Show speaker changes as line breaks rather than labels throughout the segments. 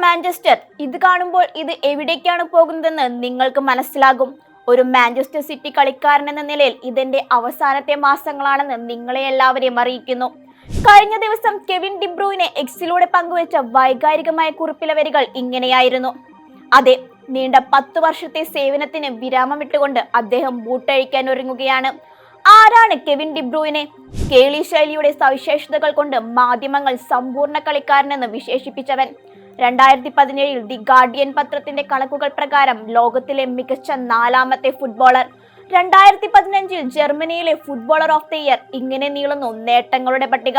Manchester. ഇത് കാണുമ്പോൾ ഇത് എവിടേക്കാണ് പോകുന്നതെന്ന് നിങ്ങൾക്ക് മനസ്സിലാകും. ഒരു മാഞ്ചസ്റ്റർ സിറ്റി കളിക്കാരൻ എന്ന നിലയിൽ ഇതെന്റെ അവസാനത്തെ മാസങ്ങളാണെന്ന് നിങ്ങളെ എല്ലാവരെയും അറിയിക്കുന്നു. കഴിഞ്ഞ ദിവസം കെവിൻ ഡി ബ്രൂയിനെ എക്സിലൂടെ പങ്കുവച്ച വൈകാരികമായ കുറിപ്പിലെ വരികൾ ഇങ്ങനെയായിരുന്നു. അതെ, നീണ്ട 10 വർഷത്തെ സേവനത്തിന് വിരാമമിട്ടുകൊണ്ട് അദ്ദേഹം ബൂട്ടഴിക്കാൻ ഒരുങ്ങുകയാണ്. ആരാണ് കെവിൻ ഡി ബ്രൂയിനെ? കേളി ശൈലിയുടെ സവിശേഷതകൾ കൊണ്ട് മാധ്യമങ്ങൾ സമ്പൂർണ്ണ കളിക്കാരനെന്ന് വിശേഷിപ്പിച്ചവൻ. 2017 ദി ഗാർഡിയൻ പത്രത്തിന്റെ കണക്കുകൾ പ്രകാരം ലോകത്തിലെ മികച്ച 4ാമത്തെ ഫുട്ബോളർ. 2015 ജർമ്മനിയിലെ ഫുട്ബോളർ ഓഫ് ദി ഇയർ. ഇങ്ങനെ നീളുന്നു നേട്ടങ്ങളുടെ പട്ടിക.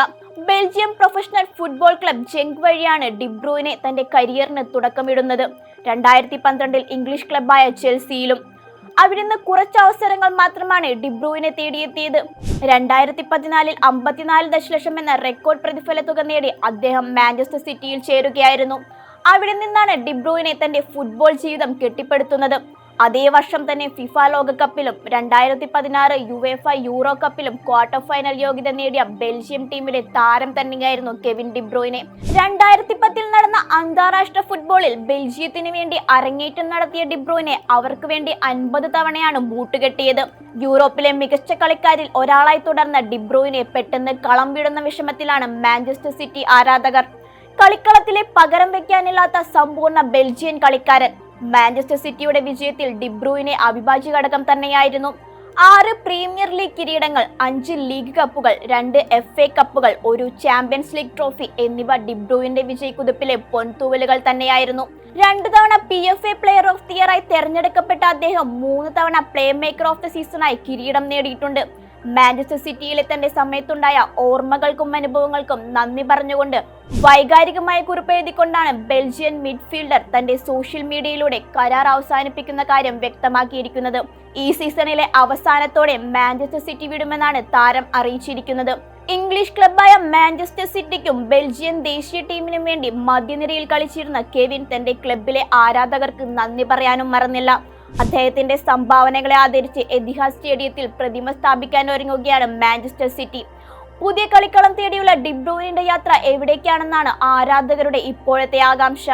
Belgium professional football club junk വഴിയാണ് ഡി ബ്രൂയിനെ തന്റെ കരിയറിന് തുടക്കമിടുന്നത്. 2012 ഇംഗ്ലീഷ് ക്ലബായ ചെൽസിയിലും. അവിടുന്ന് കുറച്ച് അവസരങ്ങൾ മാത്രമാണ് ഡി ബ്രൂയിനെ തേടിയെത്തിയത്. 2014 54 ദശലക്ഷം എന്ന റെക്കോർഡ് പ്രതിഫല തുക നേടി അദ്ദേഹം മാഞ്ചസ്റ്റർ സിറ്റിയിൽ ചേരുകയായിരുന്നു. അവിടെ നിന്നാണ് ഡി ബ്രൂയിനെ തന്റെ ഫുട്ബോൾ ജീവിതം കെട്ടിപ്പടുത്തുന്നത്. അതേ വർഷം തന്നെ ഫിഫ ലോകകപ്പിലും 2016 യുവേഫ യൂറോ കപ്പിലും ക്വാർട്ടർ ഫൈനൽ യോഗ്യത നേടിയ ബെൽജിയം ടീമിലെ താരം തന്നെയായിരുന്നു കെവിൻ ഡി ബ്രൂയിനെ. 2010 നടന്ന അന്താരാഷ്ട്ര ഫുട്ബോളിൽ ബെൽജിയത്തിന് വേണ്ടി അരങ്ങേറ്റം നടത്തിയ ഡി ബ്രൂയിനെ അവർക്ക് വേണ്ടി 50 തവണയാണ് ബൂട്ടുകെട്ടിയത്. യൂറോപ്പിലെ മികച്ച കളിക്കാരിൽ ഒരാളായി തുടർന്ന ഡി ബ്രൂയിനെ പെട്ടെന്ന് കളം വിടുന്ന വിഷമത്തിലാണ് മാഞ്ചസ്റ്റർ സിറ്റി ആരാധകർ. കളിക്കളത്തിലെ പകരം വെക്കാനില്ലാത്ത സമ്പൂർണ്ണ ബെൽജിയൻ കളിക്കാരൻ. മാഞ്ചസ്റ്റർ സിറ്റിയുടെ വിജയത്തിൽ ഡി ബ്രൂയിനെ അവിഭാജ്യ ഘടകം തന്നെയായിരുന്നു. 6 പ്രീമിയർ ലീഗ് കിരീടങ്ങൾ, 5 ലീഗ് കപ്പുകൾ, 2 FA കപ്പുകൾ, 1 ചാമ്പ്യൻസ് ലീഗ് ട്രോഫി എന്നിവ ഡി ബ്രൂയിന്റെ വിജയക്കുതിപ്പിലെ പൊൻതൂവലുകൾ തന്നെയായിരുന്നു. 2 തവണ PFA player of the year ആയി തെരഞ്ഞെടുക്കപ്പെട്ട അദ്ദേഹം 3 തവണ പ്ലേ മേക്കർ ഓഫ് ദി സീസണായി കിരീടം നേടിയിട്ടുണ്ട്. മാഞ്ചസ്റ്റർ സിറ്റിയിലെ തന്റെ സമയത്തുണ്ടായ ഓർമ്മകൾക്കും അനുഭവങ്ങൾക്കും നന്ദി പറഞ്ഞുകൊണ്ട് വൈകാരികമായ കുറിപ്പ് എഴുതിക്കൊണ്ടാണ് ബെൽജിയൻ മിഡ്ഫീൽഡർ തന്റെ സോഷ്യൽ മീഡിയയിലൂടെ കരാർ അവസാനിപ്പിക്കുന്ന കാര്യം വ്യക്തമാക്കിയിരിക്കുന്നത്. ഈ സീസണിലെ അവസാനത്തോടെ മാഞ്ചസ്റ്റർ സിറ്റി വിടുമെന്നാണ് താരം അറിയിച്ചിരിക്കുന്നത്. ഇംഗ്ലീഷ് ക്ലബായ മാഞ്ചസ്റ്റർ സിറ്റിക്കും ബെൽജിയൻ ദേശീയ ടീമിനും വേണ്ടി മധ്യനിരയിൽ കളിച്ചിരുന്ന കെവിൻ തന്റെ ക്ലബിലെ ആരാധകർക്ക് നന്ദി പറയാനും മറന്നില്ല. അദ്ദേഹത്തിന്റെ സംഭാവനകളെ ആദരിച്ച് എതിഹാദ് സ്റ്റേഡിയത്തിൽ പ്രതിമ സ്ഥാപിക്കാൻ ഒരുങ്ങുകയാണ് മാഞ്ചസ്റ്റർ സിറ്റി. പുതിയ കളിക്കളം തേടിയുള്ള ഡി ബ്രൂയിന്റെ യാത്ര എവിടേക്കാണെന്നാണ് ആരാധകരുടെ ഇപ്പോഴത്തെ ആകാംക്ഷ.